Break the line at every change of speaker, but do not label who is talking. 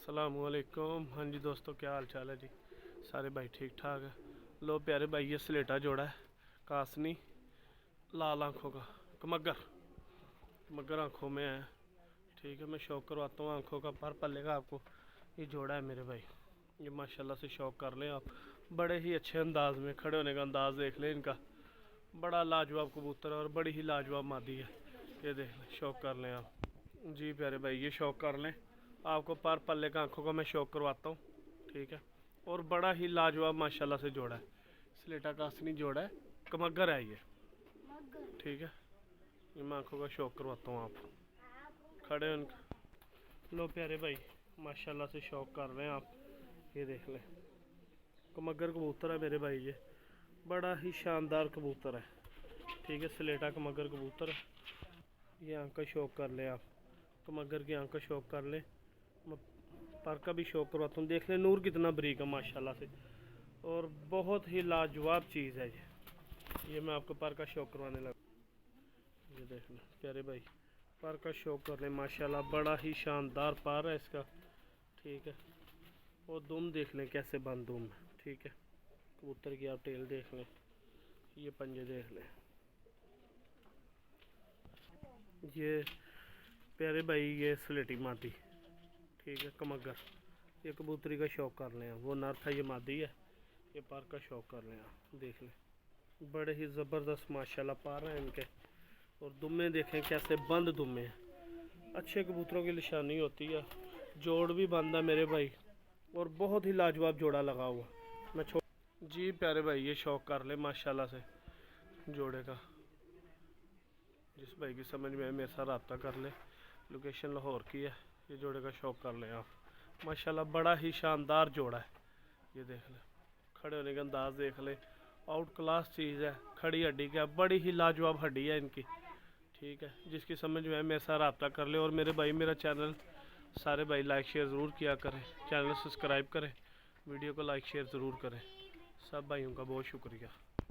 अस्सलामुअलैकुम। हाँ जी दोस्तों, क्या हाल चाल है जी? सारे भाई ठीक ठाक है। लो प्यारे भाई, ये स्लेटा जोड़ा है कासनी लाल आँखों का, कमगर आँखों में है। ठीक है, मैं शौक करवाता हूँ आँखों का, पर पल्ले का आपको ये जोड़ा है मेरे भाई। ये माशाल्लाह से शौक कर लें आप। बड़े ही अच्छे अंदाज में खड़े होने का अंदाज देख लें इनका। बड़ा लाजवाब कबूतर है और बड़ी ही लाजवाब मादी है। ये देख लें, शौक कर लें आप। जी प्यारे भाई, ये शौक कर लें आपको। पर पल्ले का आँखों का मैं शौक करवाता हूँ। ठीक है, और बड़ा ही लाजवाब माशाल्लाह से जोड़ा है। स्लेटा कासनी जोड़ा है, कमगर है ये। ठीक है, ये मैं आँखों का शौक करवाता हूँ। आप खड़े उनका। लो प्यारे भाई, माशाल्लाह से शौक कर रहे हैं आप। ये देख लें, कमगर कबूतर है मेरे भाई। ये बड़ा ही शानदार कबूतर है। ठीक है, स्लेटा कमगर कबूतर है। ये आँख का शौक कर लें आप, कमगर की आँख का शौक कर लें। मैं पर का भी शौक करवाता हूँ। देख लें नूर कितना बरीक है माशाल्लाह से, और बहुत ही लाजवाब चीज़ है ये मैं आपको पर का शौक करवाने लगा। ये देख लें प्यारे भाई, पर का शौक कर लें माशाल्लाह। बड़ा ही शानदार पर है इसका। ठीक है, और दुम देख लें कैसे बंद दुम है। ठीक है, कबूतर की आप टेल देख लें, ये पंजे देख लें। ये प्यारे भाई, ये स्लेटी मादी। ठीक है, कमगर। ये कबूतरी का शौक कर लें, वो नर था, ये मादी है। ये पर का शौक कर लें आप, देख लें। बड़े ही ज़बरदस्त माशाल्लाह पर हैं इनके। और दुम्मे देखें कैसे बंद दुम्मे हैं। अच्छे कबूतरों की निशानी होती है। जोड़ भी बंद है मेरे भाई, और बहुत ही लाजवाब जोड़ा लगा हुआ। मैं जी प्यारे भाई, ये शौक कर ले माशाल्लाह से जोड़े का। जिस भाई की समझ में आए मेरे साथ रब्ता कर ले। लोकेशन लाहौर की है। ये जोड़े का शौक कर लें आप माशाल्लाह। बड़ा ही शानदार जोड़ा है। ये देख लें, खड़े होने का अंदाज देख लें। आउट क्लास चीज़ है। खड़ी हड्डी का, बड़ी ही लाजवाब हड्डी है इनकी। ठीक है, जिसकी समझ में आए मेरे साथ रब्ता कर ले। और मेरे भाई, मेरा चैनल सारे भाई लाइक शेयर ज़रूर किया करें। चैनल सब्सक्राइब करें, वीडियो को लाइक शेयर ज़रूर करें। सब भाइयों का बहुत शुक्रिया।